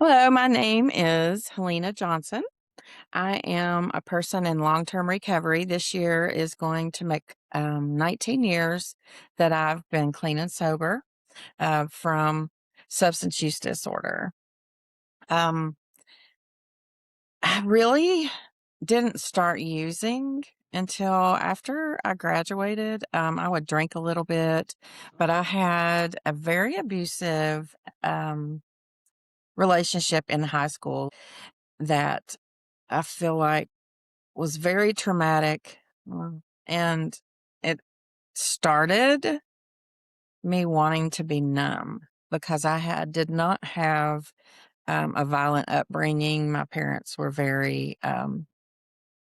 Hello, my name is Helena Johnson. I am a person in long term recovery. This year is going to make 19 years that I've been clean and sober from substance use disorder. Um, I really didn't start using until after I graduated. I would drink a little bit, but I had a very abusive relationship in high school that I feel like was very traumatic, and it started me wanting to be numb because did not have, a violent upbringing. My parents were very,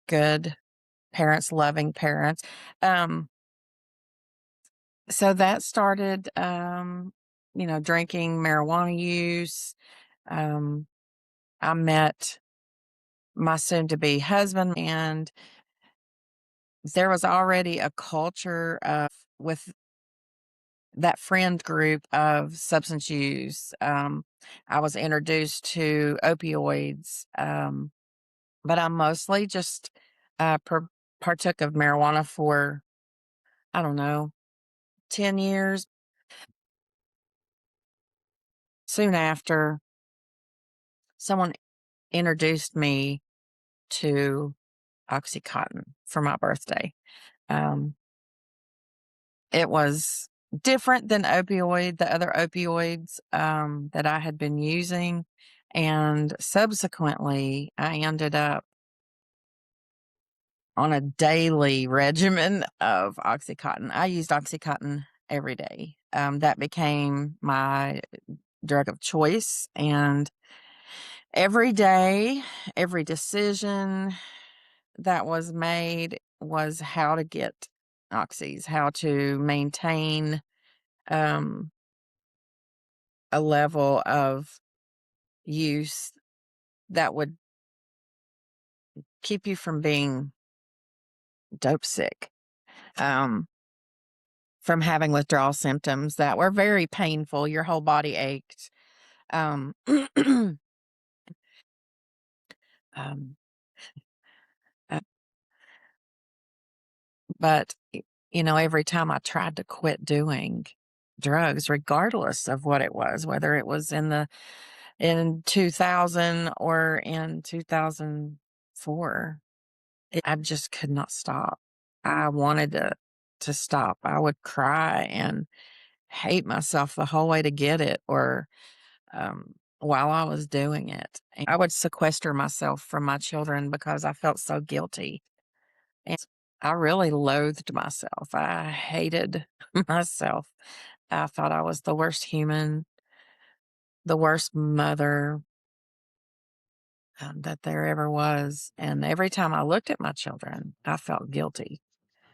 good parents, loving parents. Um, so that started, drinking, marijuana use. Um, I met my soon to be husband, and there was already a culture of with that friend group of substance use. I was introduced to opioids, but I mostly just partook of marijuana for, I don't know, 10 years. Soon after, someone introduced me to Oxycontin for my birthday. Um, it was different than the other opioids that I had been using. And subsequently, I ended up on a daily regimen of Oxycontin. I used Oxycontin every day. That became my drug of choice. And every day, every decision that was made was how to get oxys, how to maintain um, a level of use that would keep you from being dope sick, from having withdrawal symptoms that were very painful. Your whole body ached. Um, um, uh, but every time I tried to quit doing drugs, regardless of what it was, whether it was in 2000 or in 2004, I just could not stop. I wanted to stop. I would cry and hate myself the whole way to get it, or while I was doing it. And I would sequester myself from my children because I felt so guilty. And I really loathed myself. I hated myself. I thought I was the worst human, the worst mother that there ever was. And every time I looked at my children, I felt guilty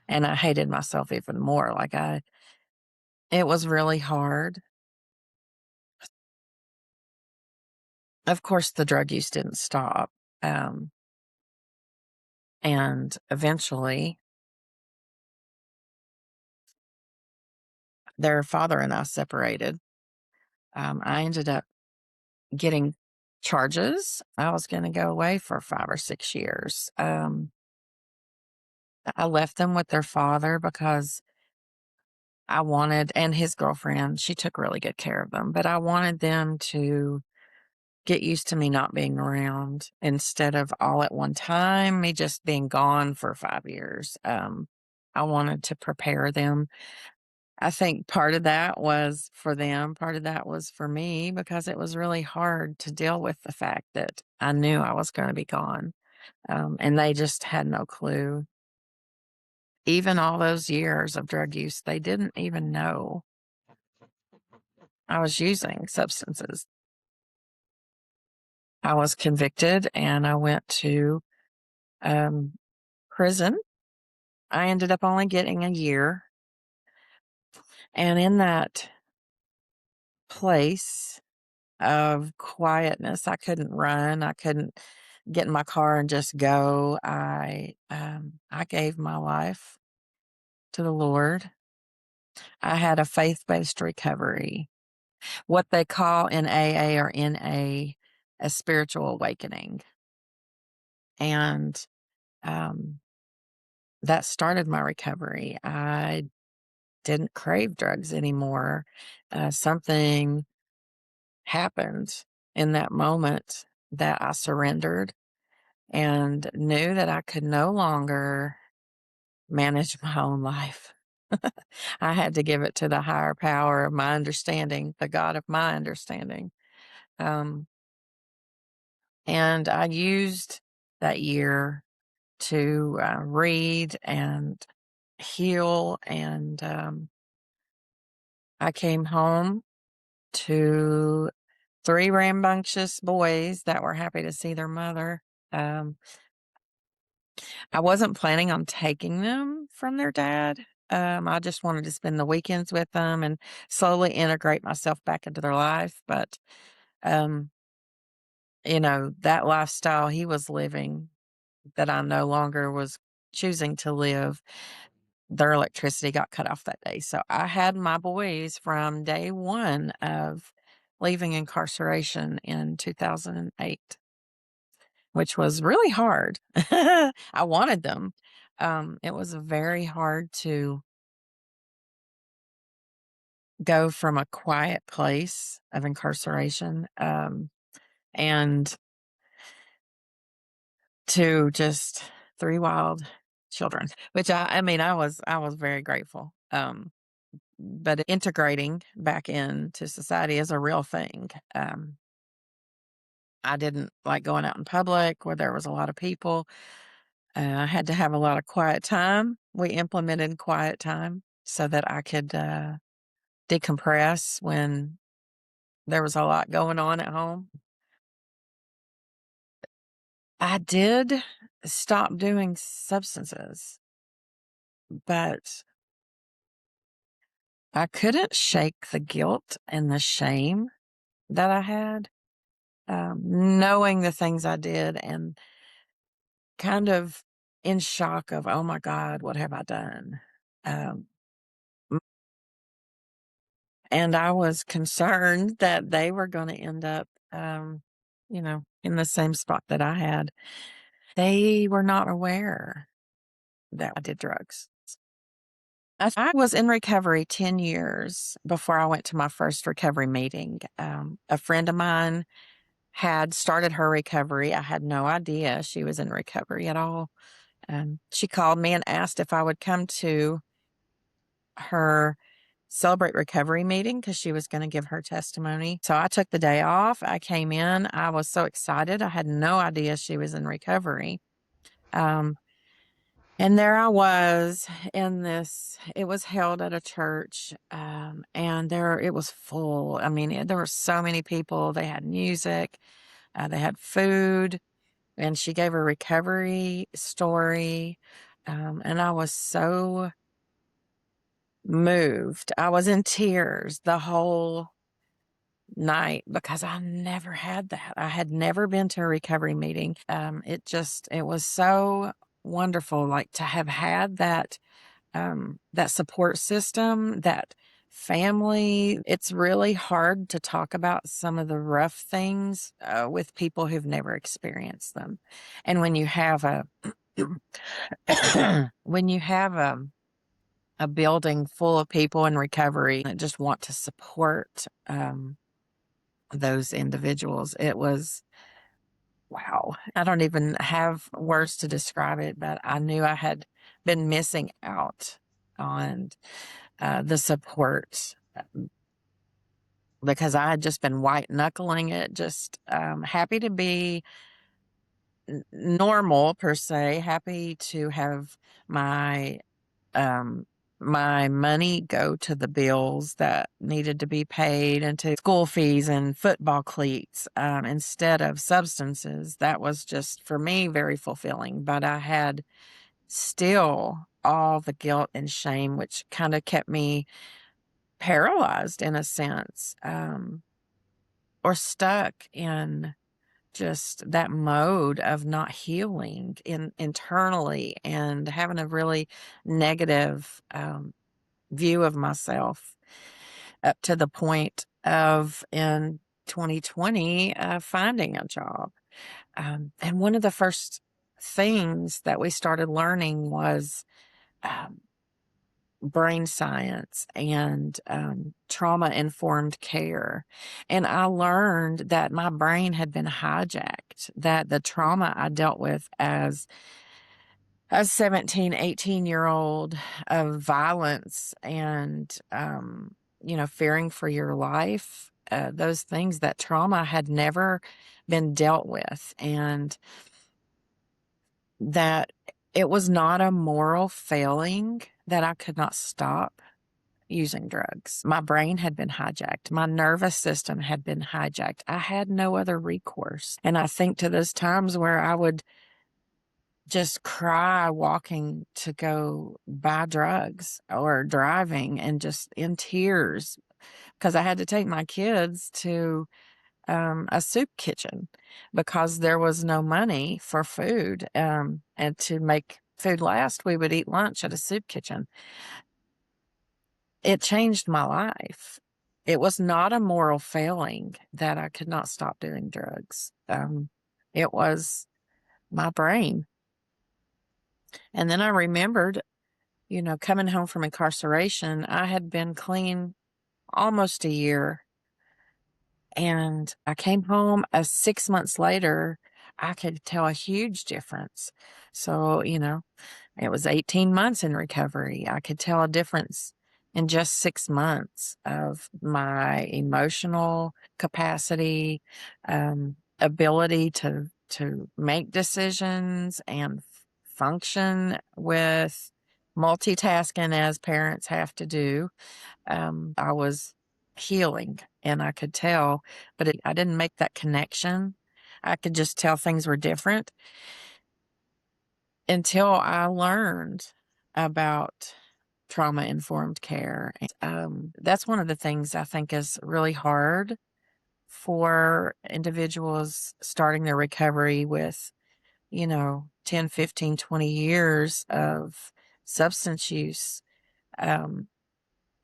and I hated myself even more. It was really hard. Of course, the drug use didn't stop. Um, and eventually, their father and I separated. I ended up getting charges. I was going to go away for 5 or 6 years. I left them with their father because I wanted, and his girlfriend, she took really good care of them, but I wanted them to get used to me not being around instead of all at one time, me just being gone for 5 years. I wanted to prepare them. I think part of that was for them, part of that was for me because it was really hard to deal with the fact that I knew I was going to be gone. And they just had no clue. Even all those years of drug use, they didn't even know I was using substances. I was convicted and I went to um, prison. I ended up only getting a year. And in that place of quietness, I couldn't run. I couldn't get in my car and just go. I gave my life to the Lord. I had a faith-based recovery, what they call in AA or NA a spiritual awakening. And um, that started my recovery. I didn't crave drugs anymore. Something happened in that moment that I surrendered and knew that I could no longer manage my own life. I had to give it to the higher power of my understanding, the God of my understanding. Um, and I used that year to read and heal. And I came home to three rambunctious boys that were happy to see their mother. Um, I wasn't planning on taking them from their dad. I just wanted to spend the weekends with them and slowly integrate myself back into their life. But, um, that lifestyle he was living that I no longer was choosing to live, their electricity got cut off that day. So I had my boys from day one of leaving incarceration in 2008, which was really hard. I wanted them. It was very hard to go from a quiet place of incarceration, and to just three wild children, which I mean, I was very grateful. But integrating back into society is a real thing. I didn't like going out in public where there was a lot of people. I had to have a lot of quiet time. We implemented quiet time so that I could decompress when there was a lot going on at home. I did stop doing substances, but I couldn't shake the guilt and the shame that I had, knowing the things I did and kind of in shock of, oh my God, what have I done? Um, and I was concerned that they were going to end up, in the same spot that I had. They were not aware that I did drugs. I was in recovery 10 years before I went to my first recovery meeting. A friend of mine had started her recovery. I had no idea she was in recovery at all. She called me and asked if I would come to her Celebrate Recovery meeting because she was going to give her testimony. So I took the day off. I came in. I was so excited. I had no idea she was in recovery. Um, and there I was in this, it was held at a church, and it was full. I mean, there were so many people. They had music, they had food, and she gave a recovery story. And I was so moved. I was in tears the whole night because I never had that. I had never been to a recovery meeting. It was so wonderful, like to have had that support system, that family. It's really hard to talk about some of the rough things with people who've never experienced them. And when you have when you have a building full of people in recovery that just want to support those individuals, it was wow. I don't even have words to describe it, but I knew I had been missing out on the support because I had just been white knuckling it, just happy to be normal per se, happy to have my my money go to the bills that needed to be paid and to school fees and football cleats instead of substances. That was just for me very fulfilling. But I had still all the guilt and shame, which kind of kept me paralyzed in a sense, or stuck in just that mode of not healing internally and having a really negative view of myself up to the point of in 2020 finding a job. And one of the first things that we started learning was um, brain science and trauma informed care. And I learned that my brain had been hijacked, that the trauma I dealt with as a 17, 18-year-old of violence and, fearing for your life, those things, that trauma had never been dealt with. And that it was not a moral failing that I could not stop using drugs. My brain had been hijacked. My nervous system had been hijacked. I had no other recourse. And I think to those times where I would just cry walking to go buy drugs or driving and just in tears because I had to take my kids to a soup kitchen because there was no money for food. And to make food last, we would eat lunch at a soup kitchen. It changed my life. It was not a moral failing that I could not stop doing drugs. It was my brain. And then I remembered, coming home from incarceration, I had been clean almost a year. And I came home 6 months later, I could tell a huge difference. So, it was 18 months in recovery. I could tell a difference in just 6 months of my emotional capacity, ability to make decisions and function with multitasking as parents have to do. I was healing and I could tell, but I didn't make that connection. I could just tell things were different until I learned about trauma informed care. That's one of the things I think is really hard for individuals starting their recovery with, 10, 15, 20 years of substance use. Um,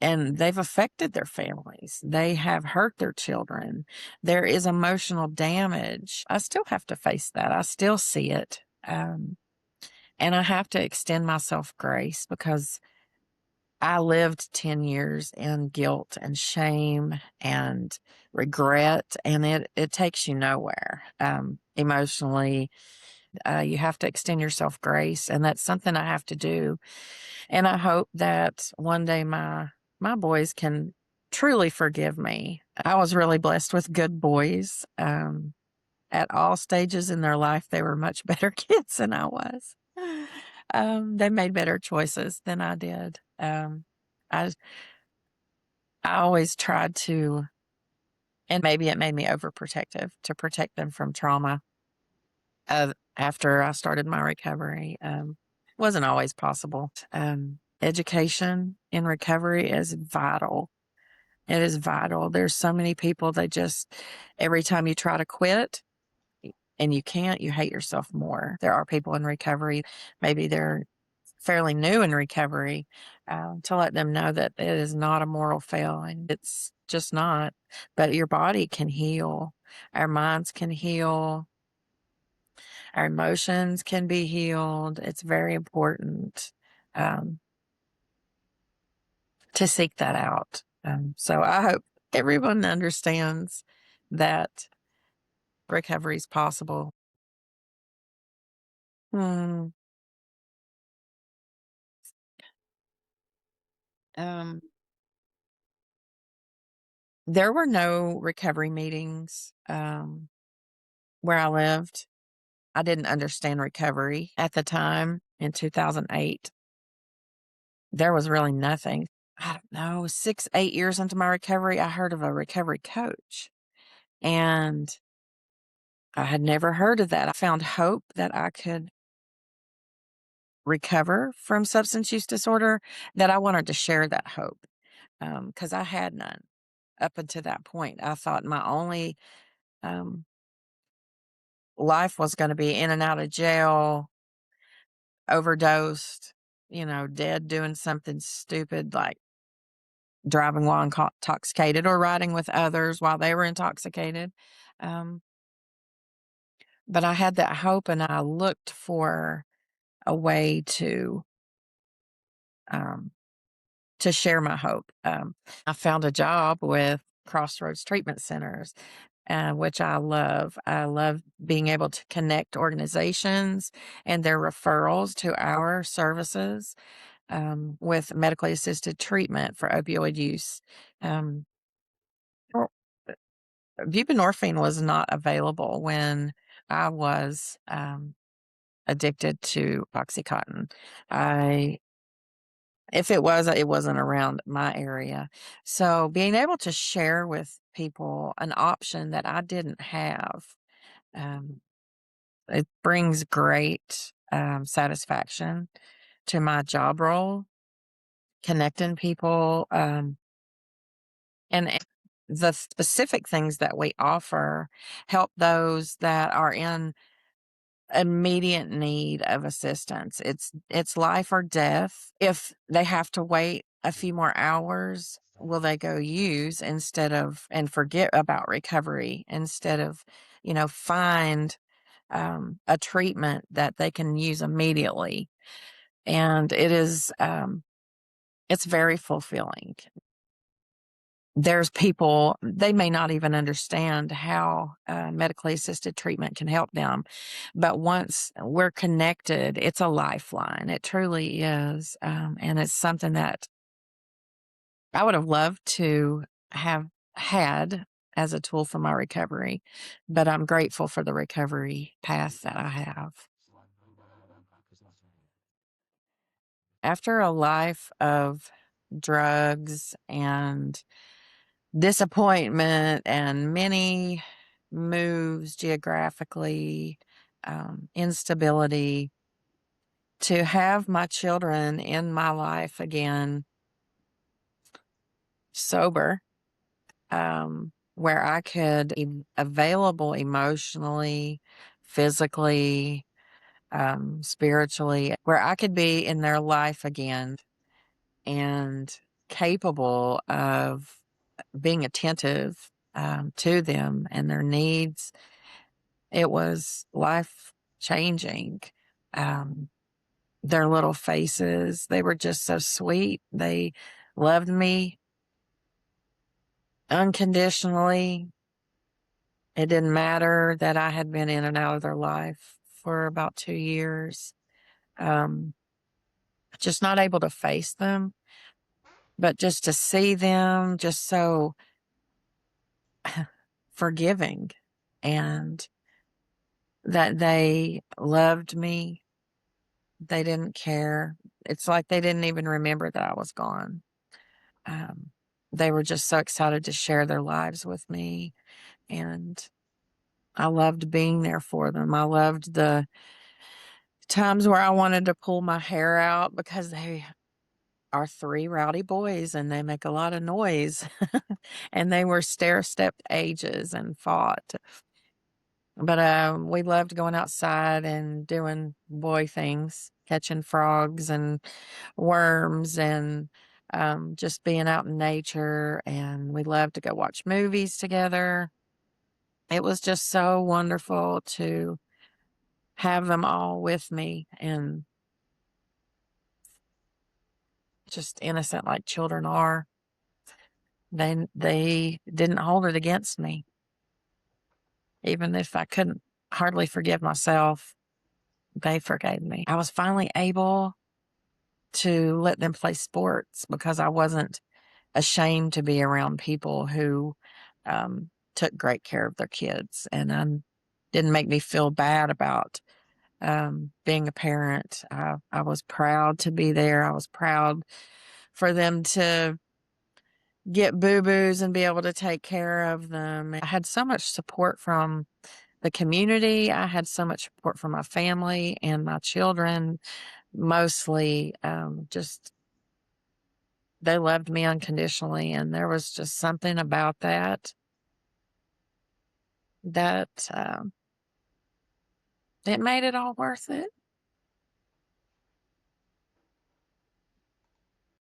and they've affected their families. They have hurt their children. There is emotional damage. I still have to face that. I still see it. And I have to extend myself grace because I lived 10 years in guilt and shame and regret, and it takes you nowhere emotionally. You have to extend yourself grace, and that's something I have to do. And I hope that one day my boys can truly forgive me. I was really blessed with good boys. At all stages in their life, they were much better kids than I was. They made better choices than I did. I I always tried to, and maybe it made me overprotective to protect them from trauma. After I started my recovery, wasn't always possible. Education in recovery is vital. It is vital. There's so many people that just every time you try to quit and you can't, you hate yourself more. There are people in recovery, maybe they're fairly new in recovery, to let them know that it is not a moral failing. It's just not. But your body can heal, our minds can heal, our emotions can be healed. It's very important um, to seek that out. So I hope everyone understands that recovery is possible. Hmm. Um, there were no recovery meetings where I lived. I didn't understand recovery at the time in 2008. There was really nothing. I don't know, 6, 8 years into my recovery, I heard of a recovery coach. And I had never heard of that. I found hope that I could recover from substance use disorder, that I wanted to share that hope because I had none up until that point. I thought my only um, life was going to be in and out of jail, overdosed, dead doing something stupid like driving while intoxicated or riding with others while they were intoxicated. Um, but I had that hope and I looked for a way um, to share my hope. I found a job with Crossroads treatment centers, which I love. I love being able to connect organizations and their referrals to our services with medically assisted treatment for opioid use. Um, well, buprenorphine was not available when I was addicted to Oxycontin. I If it was, it wasn't around my area. So being able to share with people an option that I didn't have, um, it brings great satisfaction to my job role, connecting people, and the specific things that we offer help those that are in immediate need of assistance. It's life or death. If they have to wait a few more hours, will they go use instead of and forget about recovery instead of, find a treatment that they can use immediately. And it's very fulfilling. There's people, they may not even understand how medically assisted treatment can help them. But once we're connected, it's a lifeline. It truly is. And it's something that I would have loved to have had as a tool for my recovery. But I'm grateful for the recovery path that I have. After a life of drugs and disappointment and many moves geographically, instability, to have my children in my life again, sober, where I could be available emotionally, physically, spiritually, where I could be in their life again and capable of being attentive to them and their needs. It was life changing. Um, their little faces, they were just so sweet. They loved me unconditionally. It didn't matter that I had been in and out of their life for about 2 years. Um, just not able to face them, but just to see them just so forgiving and that they loved me. They didn't care. It's like they didn't even remember that I was gone. Um, they were just so excited to share their lives with me. And I loved being there for them. I loved the times where I wanted to pull my hair out because they are three rowdy boys and they make a lot of noise. And they were stair-stepped ages and fought. But we loved going outside and doing boy things, catching frogs and worms and just being out in nature. And we loved to go watch movies together. It was just so wonderful to have them all with me and just innocent like children are. They didn't hold it against me, even if I couldn't hardly forgive myself. They forgave me. I was finally able to let them play sports because I wasn't ashamed to be around people who took great care of their kids, and didn't make me feel bad about being a parent. I was proud to be there. I was proud for them to get boo-boos and be able to take care of them. I had so much support from the community. I had so much support from my family and my children. Mostly, just they loved me unconditionally, and there was just something about that it made it all worth it.